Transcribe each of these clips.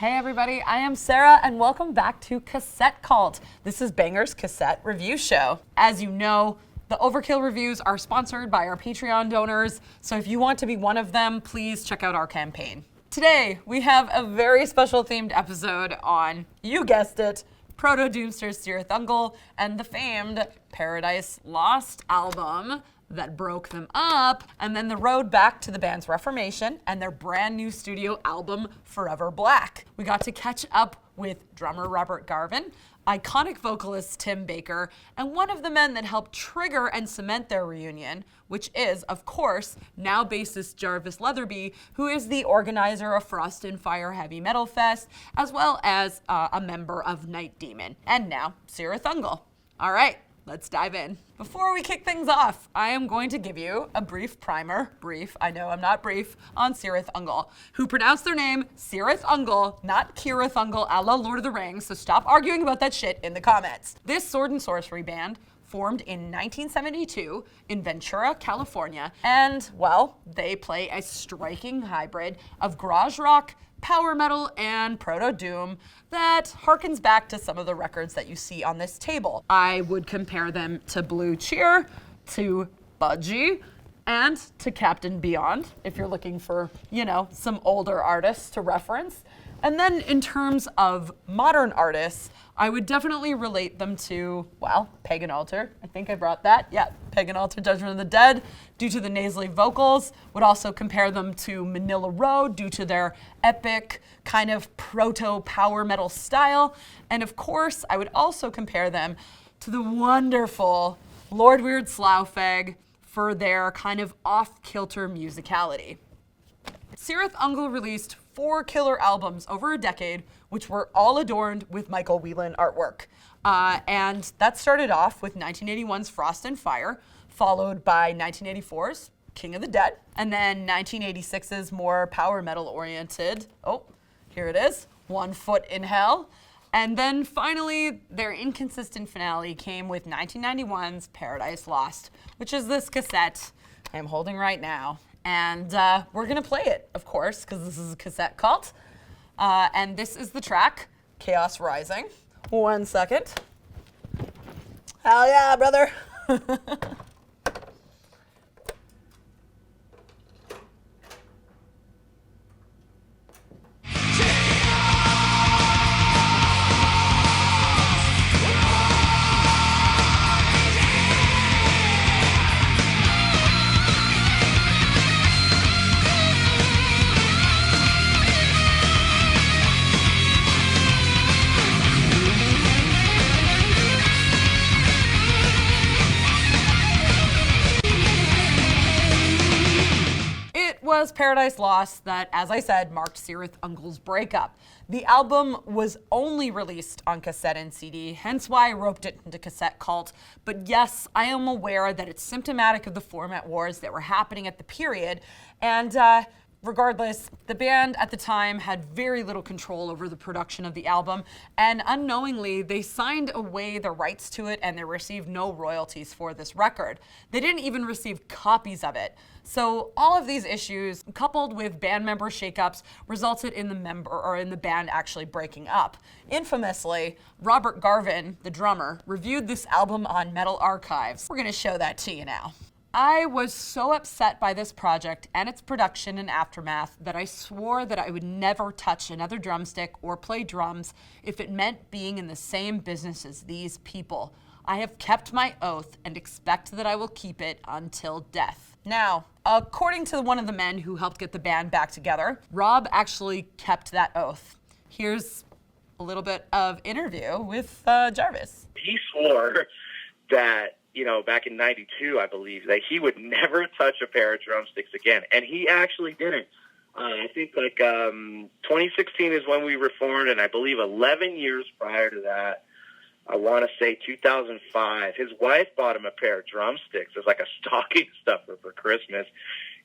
Hey everybody, I am Sarah and welcome back to Cassette Cult. This is Banger's Cassette Review Show. As you know, the Overkill reviews are sponsored by our Patreon donors, so if you want to be one of them, please check out our campaign. Today, we have a very special themed episode on, you guessed it, proto doomsters Cirith Ungol and the famed Paradise Lost album that broke them up, and then the road back to the band's reformation and their brand new studio album, Forever Black. We got to catch up with drummer Robert Garvin, iconic vocalist Tim Baker, and one of the men that helped trigger and cement their reunion, which is, of course, now bassist Jarvis Leatherby, who is the organizer of Frost and Fire Heavy Metal Fest, as well as a member of Night Demon, and now Cirith Ungol. All right. Let's dive in. Before we kick things off, I am going to give you a brief primer, I know I'm not brief, on Cirith Ungol, who pronounced their name Cirith Ungol, not Cirith Ungol a la Lord of the Rings, so stop arguing about that shit in the comments. This sword and sorcery band formed in 1972 in Ventura, California, and, well, they play a striking hybrid of garage rock, power metal, and proto-doom that harkens back to some of the records that you see on this table. I would compare them to Blue Cheer, to Budgie, and to Captain Beyond, if you're looking for, you know, some older artists to reference. And then in terms of modern artists, I would definitely relate them to, well, Pagan Altar. I think I brought that. Yeah, Pagan Altar, Judgment of the Dead, due to the nasally vocals. Would also compare them to Manila Road due to their epic kind of proto-power metal style. And of course, I would also compare them to the wonderful Lord Weird Slough for their kind of off-kilter musicality. Cirith Ungol released 4 killer albums over a decade, which were all adorned with Michael Whelan artwork. And that started off with 1981's Frost and Fire, followed by 1984's King of the Dead, and then 1986's more power metal oriented, oh, here it is, One Foot in Hell. And then finally, their inconsistent finale came with 1991's Paradise Lost, which is this cassette I'm holding right now. And we're gonna play it, of course, because this is a Cassette Cult. And this is the track, Chaos Rising. 1 second. Hell yeah, brother. Was Paradise Lost that, as I said, marked Cirith Ungol's breakup. The album was only released on cassette and CD, hence why I roped it into Cassette Cult. But yes, I am aware that it's symptomatic of the format wars that were happening at the period. And regardless, the band at the time had very little control over the production of the album, and unknowingly, they signed away the rights to it and they received no royalties for this record. They didn't even receive copies of it. So all of these issues, coupled with band member shakeups, resulted in the band actually breaking up. Infamously, Robert Garvin, the drummer, reviewed this album on Metal Archives. We're gonna show that to you now. I was so upset by this project and its production and aftermath that I swore that I would never touch another drumstick or play drums if it meant being in the same business as these people. I have kept my oath and expect that I will keep it until death. Now, according to one of the men who helped get the band back together, Rob actually kept that oath. Here's a little bit of interview with Jarvis. He swore that, you know, back in 92, I believe, that he would never touch a pair of drumsticks again. And he actually didn't. I think 2016 is when we reformed, and I believe 11 years prior to that, I want to say 2005, his wife bought him a pair of drumsticks as like a stocking stuffer for Christmas,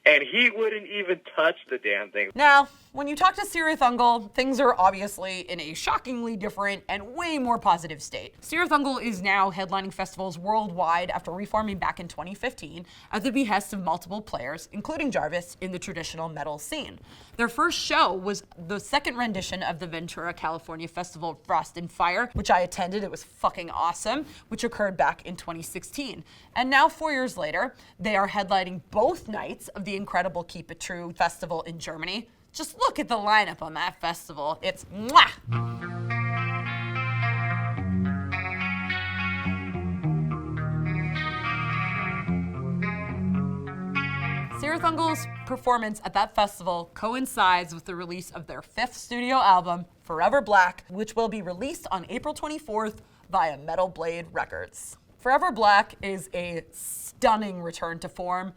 and he wouldn't even touch the damn thing. Now, When you talk to Cirith Ungol, things are obviously in a shockingly different and way more positive state. Cirith Ungol is now headlining festivals worldwide after reforming back in 2015 at the behest of multiple players, including Jarvis, in the traditional metal scene. Their first show was the second rendition of the Ventura, California festival Frost and Fire, which I attended. It was fucking awesome, which occurred back in 2016. And now 4 years later, they are headlining both nights of the incredible Keep It True festival in Germany. Just look at the lineup on that festival. It's mwah! Cirith Ungol's performance at that festival coincides with the release of their 5th studio album, Forever Black, which will be released on April 24th via Metal Blade Records. Forever Black is a stunning return to form,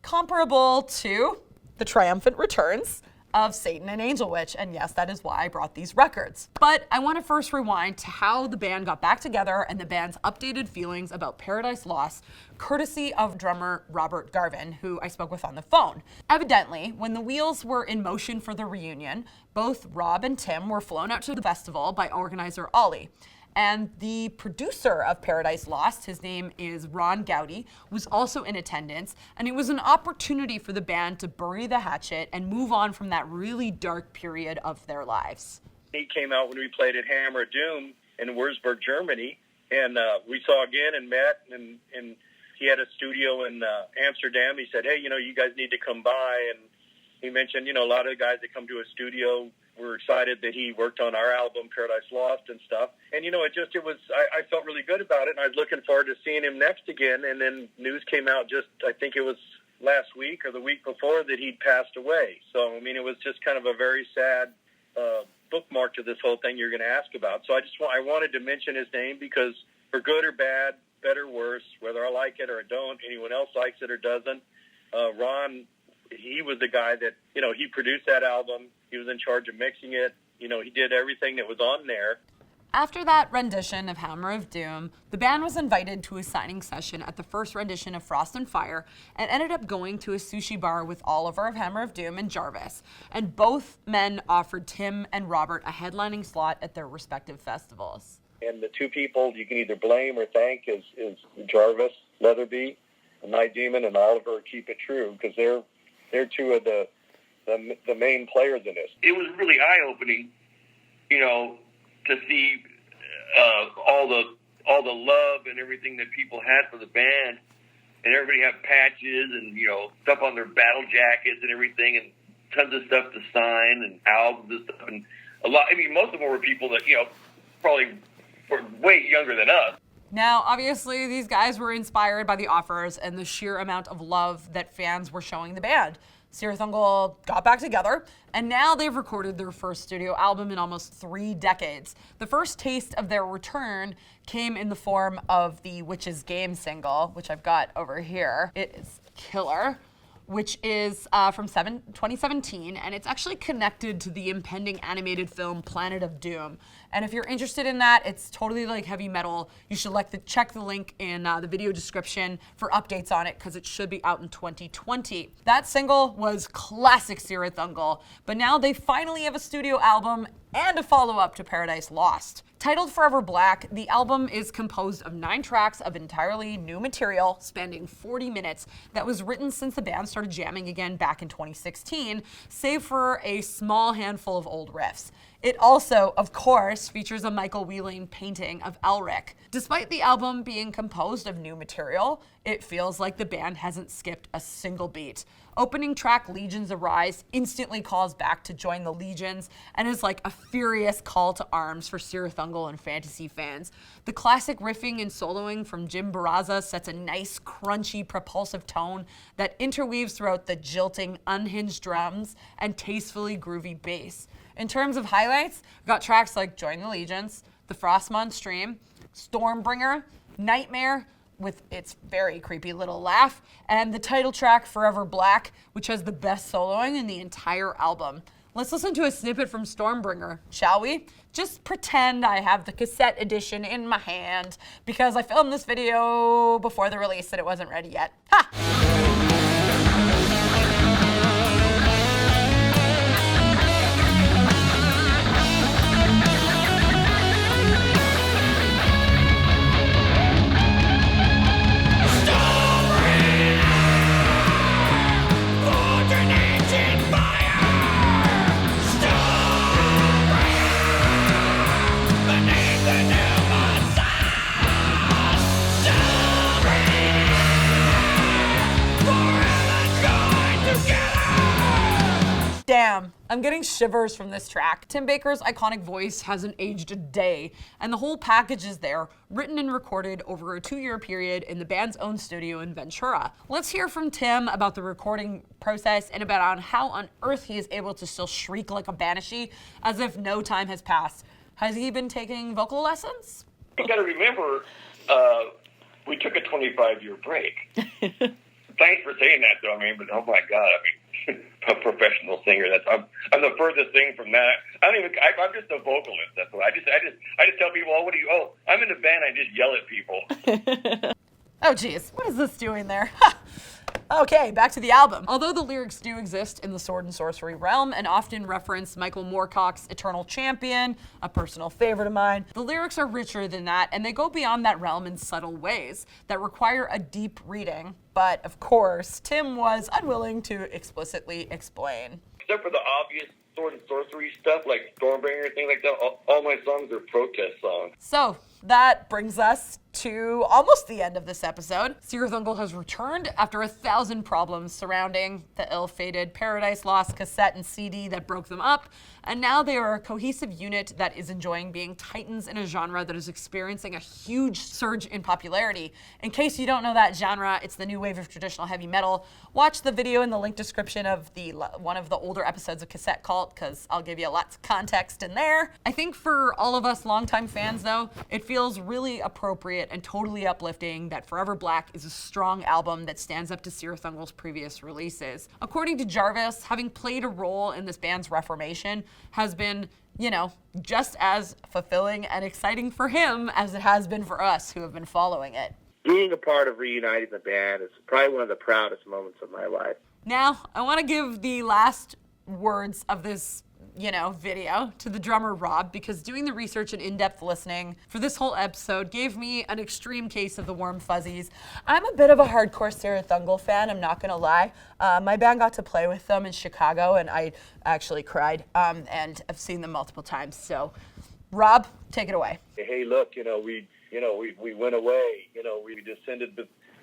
comparable to the triumphant returns of Satan and Angel Witch, and yes, that is why I brought these records. But I want to first rewind to how the band got back together and the band's updated feelings about Paradise Lost, courtesy of drummer Robert Garvin, who I spoke with on the phone. Evidently, when the wheels were in motion for the reunion, both Rob and Tim were flown out to the festival by organizer Ollie. And the producer of Paradise Lost, his name is Ron Gowdy, was also in attendance, and it was an opportunity for the band to bury the hatchet and move on from that really dark period of their lives. He came out when we played at Hammer of Doom in Würzburg, Germany, and we saw again and met, and he had a studio in Amsterdam. He said, hey, you guys need to come by, and he mentioned, a lot of the guys that come to a studio were excited that he worked on our album, Paradise Lost and stuff. And, I felt really good about it, and I was looking forward to seeing him next again. And then news came out I think it was last week or the week before that he'd passed away. So, it was just kind of a very sad bookmark to this whole thing you're going to ask about. So I wanted to mention his name because for good or bad, better or worse, whether I like it or I don't, anyone else likes it or doesn't, Ron, he was the guy that, he produced that album. He was in charge of mixing it. He did everything that was on there. After that rendition of Hammer of Doom, the band was invited to a signing session at the first rendition of Frost and Fire and ended up going to a sushi bar with Oliver of Hammer of Doom and Jarvis. And both men offered Tim and Robert a headlining slot at their respective festivals. And the two people you can either blame or thank is Jarvis, Leatherby, Night Demon, and Oliver Keep It True, because they're two of the main players in this. It was really eye-opening, to see all the love and everything that people had for the band, and everybody had patches and stuff on their battle jackets and everything, and tons of stuff to sign and albums and stuff, and a lot. Most of them were people that probably were way younger than us. Now, obviously, these guys were inspired by the offers and the sheer amount of love that fans were showing the band. Cirith Ungol got back together, and now they've recorded their first studio album in almost 3 decades. The first taste of their return came in the form of the Witch's Game single, which I've got over here. It is killer, which is from 2017, and it's actually connected to the impending animated film Planet of Doom. And if you're interested in that, it's totally like heavy metal. You should check the link in the video description for updates on it, because it should be out in 2020. That single was classic Cirith Ungol, but now they finally have a studio album and a follow-up to Paradise Lost. Titled Forever Black, the album is composed of 9 tracks of entirely new material spanning 40 minutes that was written since the band started jamming again back in 2016, save for a small handful of old riffs. It also, of course, features a Michael Wheeling painting of Elric. Despite the album being composed of new material, it feels like the band hasn't skipped a single beat. Opening track Legions Arise instantly calls back to Join the Legions and is like a furious call to arms for Cirith Ungol and fantasy fans. The classic riffing and soloing from Jim Barraza sets a nice, crunchy, propulsive tone that interweaves throughout the jilting, unhinged drums and tastefully groovy bass. In terms of highlights, we've got tracks like Join the Legions, The Frostmourne Stream, Stormbringer, Nightmare, with its very creepy little laugh, and the title track, Forever Black, which has the best soloing in the entire album. Let's listen to a snippet from Stormbringer, shall we? Just pretend I have the cassette edition in my hand, because I filmed this video before the release and it wasn't ready yet. Ha! Damn, I'm getting shivers from this track. Tim Baker's iconic voice hasn't aged a day, and the whole package is there, written and recorded over a 2-year period in the band's own studio in Ventura. Let's hear from Tim about the recording process and about on how on earth he is able to still shriek like a banshee as if no time has passed. Has he been taking vocal lessons? You got to remember, we took a 25-year break. Thanks for saying that, though. I mean, but oh my God, I mean, a professional singer. I'm the furthest thing from that. I'm just a vocalist. That's what I just tell people, oh, what do you? Oh, I'm in a band. I just yell at people. Oh, geez, what is this doing there? Okay, back to the album. Although the lyrics do exist in the sword and sorcery realm and often reference Michael Moorcock's Eternal Champion, a personal favorite of mine, the lyrics are richer than that, and they go beyond that realm in subtle ways that require a deep reading. But, of course, Tim was unwilling to explicitly explain. Except for the obvious sword and sorcery stuff, like Stormbringer and things like that, all my songs are protest songs. So, that brings us to almost the end of this episode. Cirith Ungol has returned after 1,000 problems surrounding the ill-fated Paradise Lost cassette and CD that broke them up, and now they are a cohesive unit that is enjoying being titans in a genre that is experiencing a huge surge in popularity. In case you don't know that genre, it's the new wave of traditional heavy metal. Watch the video in the link description of one of the older episodes of Cassette Cult, because I'll give you lots of context in there. I think for all of us longtime fans, though, it feels really appropriate and totally uplifting that Forever Black is a strong album that stands up to Cirith Ungol's previous releases. According to Jarvis, having played a role in this band's reformation has been, just as fulfilling and exciting for him as it has been for us who have been following it. Being a part of reuniting the band is probably one of the proudest moments of my life. Now, I want to give the last words of this video to the drummer Rob, because doing the research and in-depth listening for this whole episode gave me an extreme case of the warm fuzzies. I'm a bit of a hardcore Cirith Ungol fan, I'm not gonna lie. My band got to play with them in Chicago and I actually cried, and I've seen them multiple times. So Rob, take it away. Hey, look, we went away, we descended.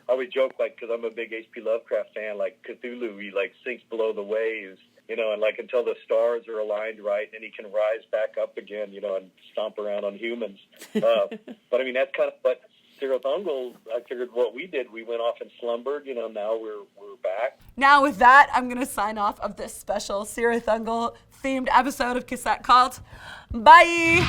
I always joke, because I'm a big H.P. Lovecraft fan, like Cthulhu, he sinks below the waves, and until the stars are aligned right, and he can rise back up again, and stomp around on humans. But I mean, that's kind of what Cirith Ungol, I figured what we did, we went off and slumbered, now we're back. Now with that, I'm gonna sign off of this special Cirith Ungol themed episode of Cassette Cult. Bye!